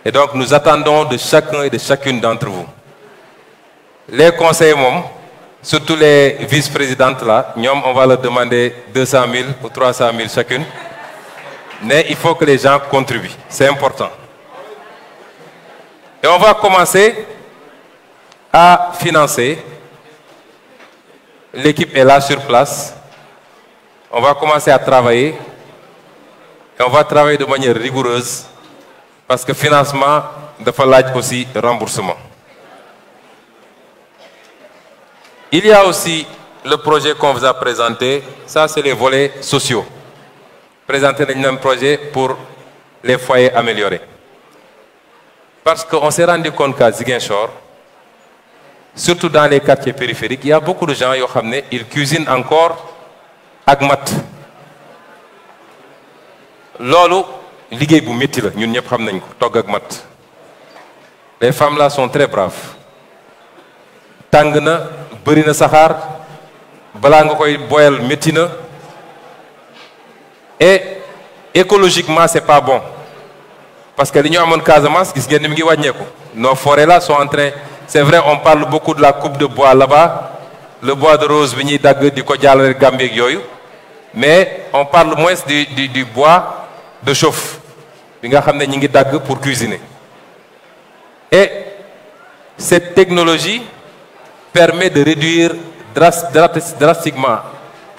Et donc, nous attendons de chacun et de chacune d'entre vous. Les conseillers, surtout les vice-présidentes là, on va leur demander 200 000 ou 300 000 chacune. Mais il faut que les gens contribuent. C'est important. Et on va commencer à financer. L'équipe est là sur place. On va commencer à travailler. Et on va travailler de manière rigoureuse. Parce que financement, il faut aussi remboursement. Il y a aussi le projet qu'on vous a présenté. Ça, c'est les volets sociaux. Présenter un projet pour les foyers améliorés. Parce qu'on s'est rendu compte qu'à Ziguinchor, surtout dans les quartiers périphériques, il y a beaucoup de gens qui cuisinent encore avec mat. Lolo, liggéey bu metti la ñun ñep xam nañ ko togg ak mat. Les femmes là sont très braves. Tàng na, bëri na saxaar, balaa nga koy boyal metti na. Et écologiquement, c'est pas bon. Parce que l'Union amone Casamance, gis ngeen ni mi ngi wàññeeku. Nos forêts là sont en train. C'est vrai, on parle beaucoup de la coupe de bois là-bas, le bois de rose, bi ñuy dagg di ko jàllale Gambie ak yooyu. Mais on parle moins du bois de chauffe, bi nga xam ne ñi ngi dagg pour cuisiner. Et cette technologie permet de réduire drastiquement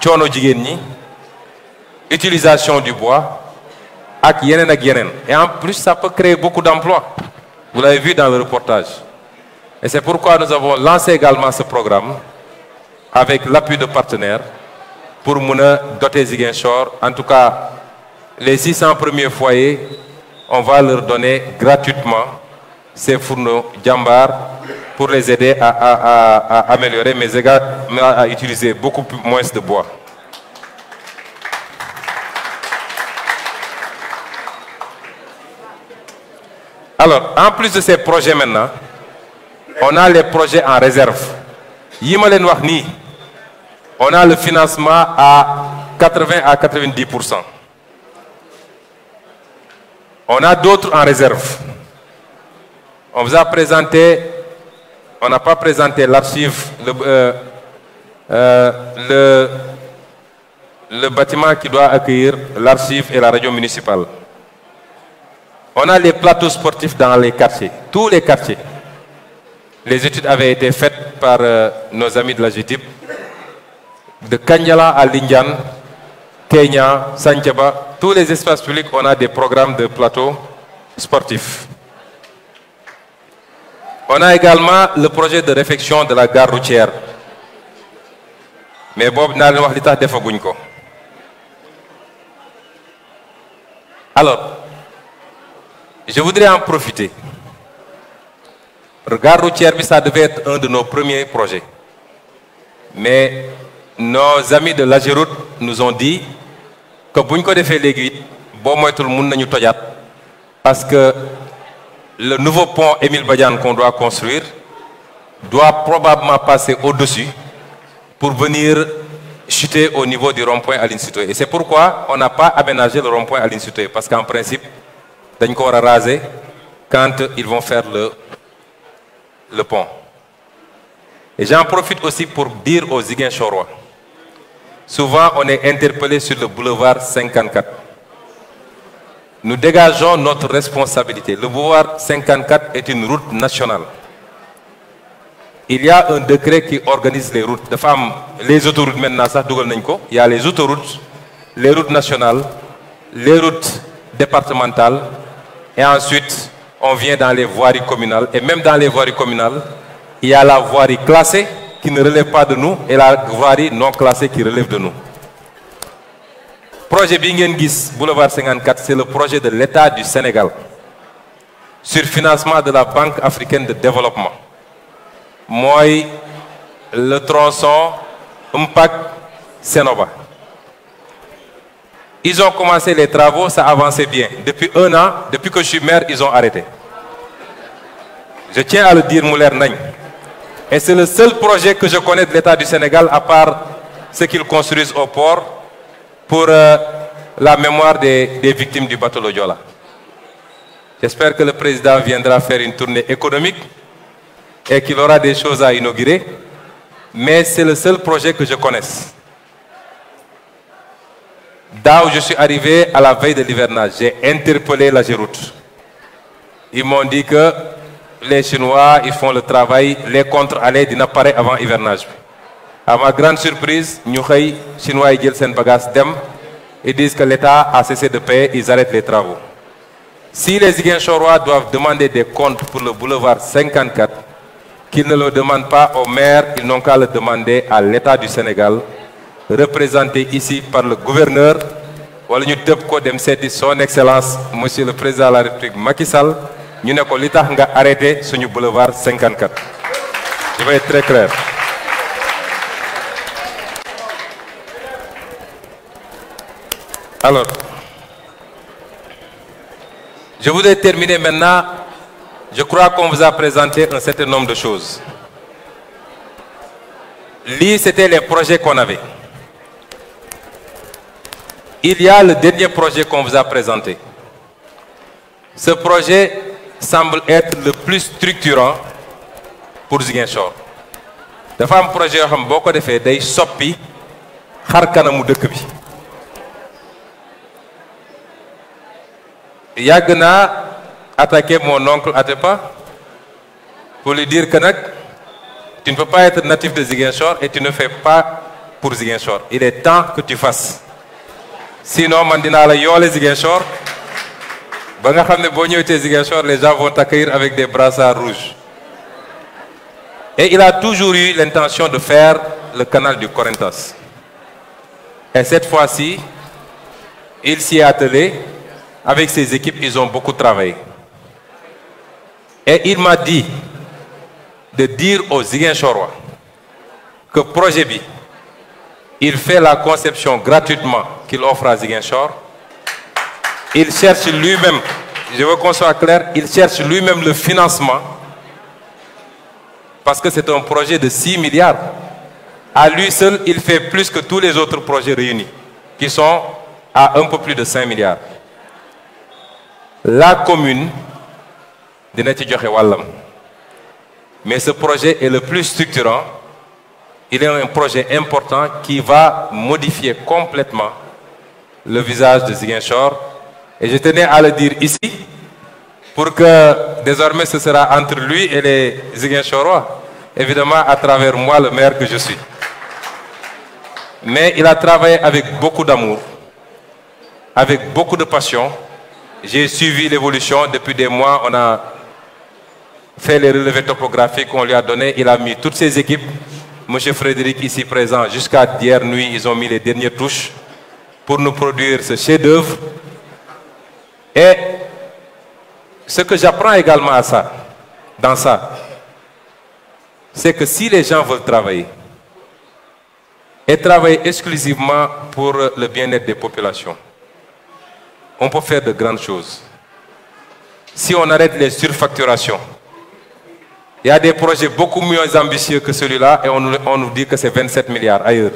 coono jigéen ñi, utilisation du bois, ak yenen ak yenen. Et en plus, ça peut créer beaucoup d'emplois. Vous l'avez vu dans le reportage. Et c'est pourquoi nous avons lancé également ce programme avec l'appui de partenaires pour doter Ziguinchor. En tout cas, les 600 premiers foyers, on va leur donner gratuitement ces fourneaux Jambar pour les aider à améliorer, mais également à utiliser beaucoup moins de bois. Alors, en plus de ces projets maintenant, on a les projets en réserve. On a le financement à 80 à 90%. On a d'autres en réserve. On vous a présenté, on n'a pas présenté l'archive, le bâtiment qui doit accueillir l'archive et la radio municipale. On a les plateaux sportifs dans les quartiers, tous les quartiers. Les études avaient été faites par nos amis de la GTIP. De Kanyala à Lindiane, Kenya, Santiaba, tous les espaces publics, on a des programmes de plateaux sportifs. On a également le projet de réfection de la gare routière. Mais Bob n'a pas l'état de Fagunko. Alors, je voudrais en profiter. La gare routière, ça devait être un de nos premiers projets. Mais nos amis de l'Ageroute nous ont dit que si on a fait l'aiguille, parce que le nouveau pont Émile Badiane qu'on doit construire doit probablement passer au-dessus pour venir chuter au niveau du rond-point Aline Sitoé. Et c'est pourquoi on n'a pas aménagé le rond-point Aline Sitoé, parce qu'en principe, on va raser quand ils vont faire le pont. Et j'en profite aussi pour dire aux Ziguinchorois, souvent on est interpellé sur le boulevard 54. Nous dégageons notre responsabilité. Le boulevard 54 est une route nationale. Il y a un décret qui organise les routes. De femmes, les autoroutes maintenant, ça, il y a les autoroutes, les routes nationales, les routes départementales, et ensuite on vient dans les voiries communales. Et même dans les voiries communales, il y a la voirie classée qui ne relève pas de nous et la voirie non classée qui relève de nous. Projet Bingenguis, Boulevard 54, c'est le projet de l'État du Sénégal sur financement de la Banque africaine de développement. Moi, le tronçon Impact Sénoba. Ils ont commencé les travaux, ça avançait bien. Depuis un an, depuis que je suis maire, ils ont arrêté. Je tiens à le dire, Mouler Nagne. Et c'est le seul projet que je connais de l'État du Sénégal, à part ce qu'ils construisent au port, pour la mémoire des victimes du bateau Lodiola. J'espère que le président viendra faire une tournée économique et qu'il aura des choses à inaugurer. Mais c'est le seul projet que je connaisse. Là où je suis arrivé à la veille de l'hivernage, j'ai interpellé la Géroute. Ils m'ont dit que les Chinois, ils font le travail, les contre-allées d'inapparaît avant l'hivernage. À ma grande surprise, les Chinois ils sen bagage dem et disent que l'État a cessé de payer, ils arrêtent les travaux. Si les Ziguinchorois doivent demander des comptes pour le boulevard 54, qu'ils ne le demandent pas au maire, ils n'ont qu'à le demander à l'État du Sénégal, représenté ici par le gouverneur, son Excellence, Monsieur le Président de la République Macky Sall, nous avons arrêté ce boulevard 54. Je vais être très clair. Alors, je voudrais terminer maintenant. Je crois qu'on vous a présenté un certain nombre de choses. Lii, c'était les projets qu'on avait. Il y a le dernier projet qu'on vous a présenté. Ce projet semble être le plus structurant pour Ziguinchor. dafa am projet yoo xam boo ko defee day soppi xar kanamu dëkk bi. yàgg naa attaquer mon oncle Atepa pour lui dire que tu ne peux pas être natif de Ziguinchor et tu ne fais pas pour Ziguinchor. Il est temps que tu fasses. Sinon, mandina la yole Ziguinchor. Les gens vont t'accueillir avec des brassards rouges. Et il a toujours eu l'intention de faire le canal du Corentas. Et cette fois-ci, il s'y est attelé. Avec ses équipes, ils ont beaucoup travaillé. Et il m'a dit de dire aux Ziguinchorois que projet B, il fait la conception gratuitement qu'il offre à Ziguinchor. Il cherche lui-même, je veux qu'on soit clair, il cherche lui-même le financement parce que c'est un projet de 6 milliards. À lui seul, il fait plus que tous les autres projets réunis, qui sont à un peu plus de 5 milliards. La commune dina ci joxe wàllam. Mais ce projet est le plus structurant. Il est un projet important qui va modifier complètement le visage de Ziguinchor. Et je tenais à le dire ici pour que désormais ce sera entre lui et les Ziguinchorois, évidemment à travers moi, le maire que je suis. Mais il a travaillé avec beaucoup d'amour, avec beaucoup de passion. J'ai suivi l'évolution depuis des mois. On a fait les relevés topographiques qu'on lui a donnés. Il a mis toutes ses équipes. Monsieur Frédéric, ici présent, jusqu'à hier nuit, ils ont mis les dernières touches pour nous produire ce chef-d'œuvre. Et ce que j'apprends également dans ça, c'est que si les gens veulent travailler, et travailler exclusivement pour le bien-être des populations, on peut faire de grandes choses. Si on arrête les surfacturations, il y a des projets beaucoup moins ambitieux que celui-là et on nous dit que c'est 27 milliards ailleurs.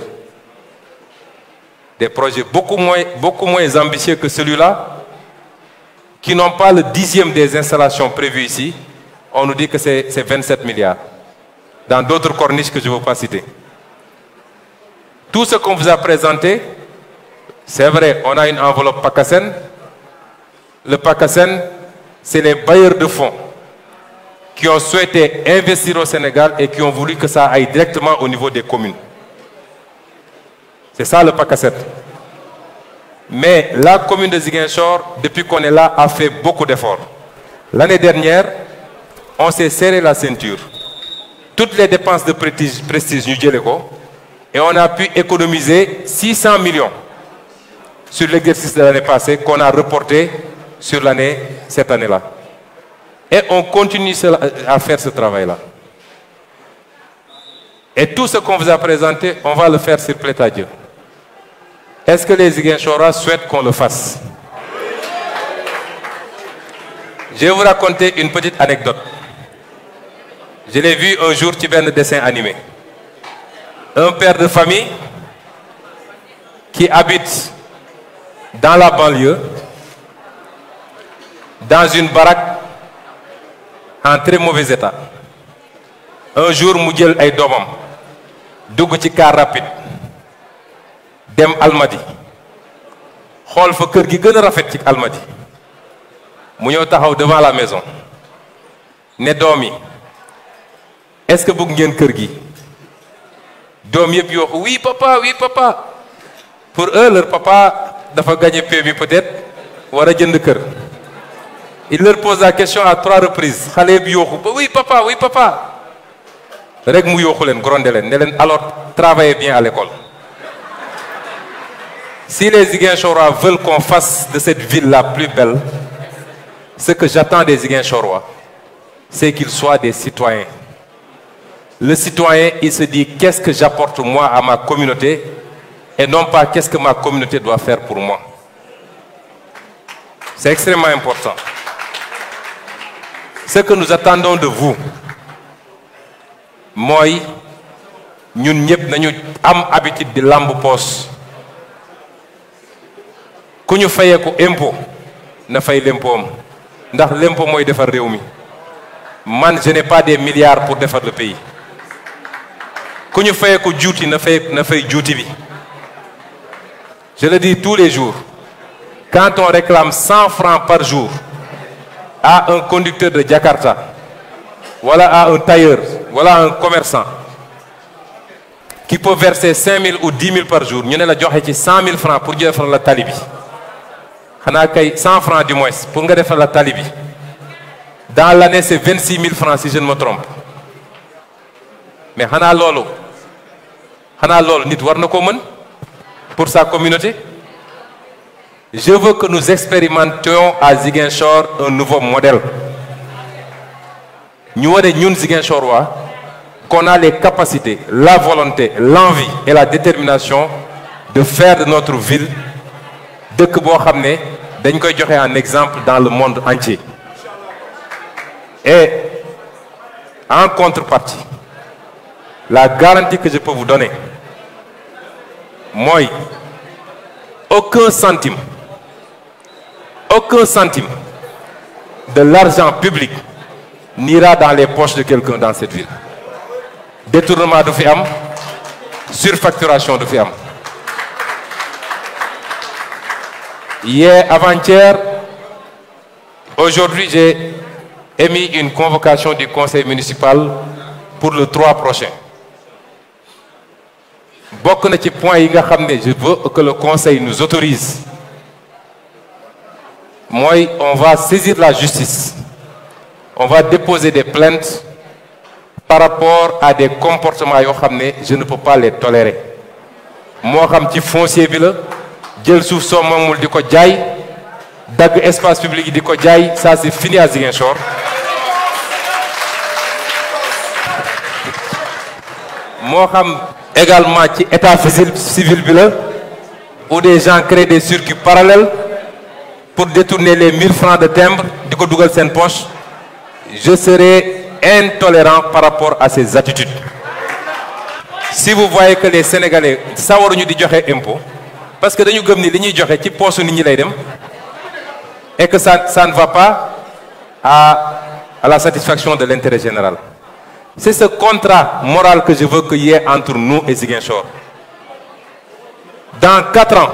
Des projets beaucoup moins ambitieux que celui-là, qui n'ont pas le 10e des installations prévues ici, on nous dit que c'est 27 milliards. Dans d'autres corniches que je ne veux pas citer. Tout ce qu'on vous a présenté, c'est vrai, on a une enveloppe PACASEN. Le PACASEN, c'est les bailleurs de fonds qui ont souhaité investir au Sénégal et qui ont voulu que ça aille directement au niveau des communes. C'est ça le PACASEN. Mais la commune de Ziguinchor, depuis qu'on est là, a fait beaucoup d'efforts. L'année dernière, on s'est serré la ceinture. Toutes les dépenses de prestige, nous disons, et on a pu économiser 600 millions sur l'exercice de l'année passée qu'on a reporté sur cette année-là. Et on continue à faire ce travail-là. Et tout ce qu'on vous a présenté, on va le faire sur plaît à Dieu. Est-ce que les Ziguinchorois souhaitent qu'on le fasse? Je vais vous raconter une petite anecdote. Je l'ai vu un jour sur un dessin animé. Un père de famille qui habite dans la banlieue, dans une baraque en très mauvais état. Un jour, mu jël ay doomam dugg ci car rapide dem Almadi xool fa kër gi gën a rafet ci Almadi mu ñëw taxaw devant la maison ne doom yi est-ce que bëgg ngeen kër gi doom yëpp yoo ko oui papa pour eux leur papa dafa gagné PMI peut-être war a jënd kër. Il leur pose la question à 3 reprises xale yëpp yooxu ba oui papa rek mu yooxu leen grondé leen ne leen alors travaillez bien à l'école. Si les Ziguinchorois veulent qu'on fasse de cette ville la plus belle, ce que j'attends des Ziguinchorois, c'est qu'ils soient des citoyens. Le citoyen, il se dit qu'est-ce que j'apporte moi à ma communauté et non pas qu'est-ce que ma communauté doit faire pour moi. C'est extrêmement important. Ce que nous attendons de vous, moi, ñun ñëpp nañu am habitude de lamb poos ku ñu fayee ko impôt na fay l'impôt am ndax l'impôt mooy defar réew mi man je n'ai pas des milliards pour defar le pays ku ñu fayee ko juuti na fay juuti bi. Je le dis tous les jours, quand on réclame 100 francs par jour à un conducteur de Jakarta, voilà à un tailleur, voilà à un commerçant qui peut verser 5 000 ou 10 000 par jour, nous avons donné 100 000 francs pour faire la talibi. On a 100 francs du moins pour faire la talibi. Dans l'année, c'est 26 000 francs si je ne me trompe. Mais on a lolo. Nit war na ko mën pour sa communauté. Je veux que nous expérimentions à Ziguinchor un nouveau modèle. ñu wane ñun Ziguinchorois qu'on a les capacités, la volonté, l'envie et la détermination de faire de notre ville dëkk boo xam ne dañ koy joxe un exemple dans le monde entier. Et en contrepartie, la garantie que je peux vous donner mooy aucun centime de l'argent public n'ira dans les poches de quelqu'un dans cette ville. Détournement du fi am, surfacturation du fi am. Hier, avant-hier, aujourd'hui, j'ai émis une convocation du conseil municipal pour le 3 prochain. Bokk na ci point yi nga xam ne je veux que le conseil nous autorise mooy on va saisir la justice, on va déposer des plaintes par rapport à des comportements yoo xam ne je ne peux pas les tolérer. moo xam ci foncier bi la jël suuf soo moomul di ko jaay dagg espace public yi di ko jaay, ça c'est fini à Ziguinchor. moo xam également ci état civil bi la où des gens créent des circuits parallèles pour détourner les 1000 francs de timbre di ko dugal seen poche. Je serai intolérant par rapport à ces attitudes. Si vous voyez que les Sénégalais sawaruñu di joxe impôt parce que dañu gëm ni li ñuy joxe ci poosu nit ñi lay dem et que ça ne va pas à la satisfaction de l'intérêt général. C'est ce contrat moral que je veux qu'il y ait entre nous et Ziguinchor. Dans 4 ans,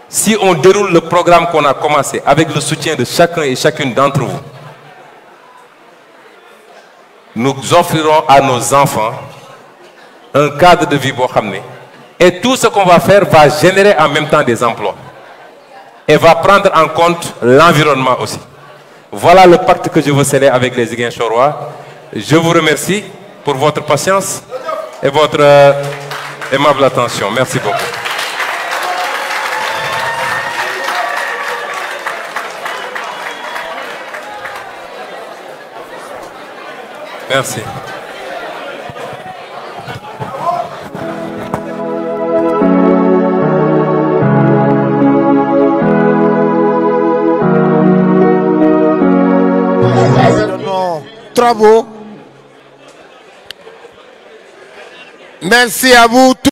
si on déroule le programme qu'on a commencé avec le soutien de chacun et chacune d'entre vous, nous offrirons à nos enfants un cadre de vie boo xam ne et tout ce qu'on va faire va générer en même temps des emplois et va prendre en compte l'environnement aussi. Voilà le pacte que je veux sceller avec les Ziguinchorois. Je vous remercie pour votre patience et votre aimable attention. Merci beaucoup. Merci. Travaux. Merci à vous.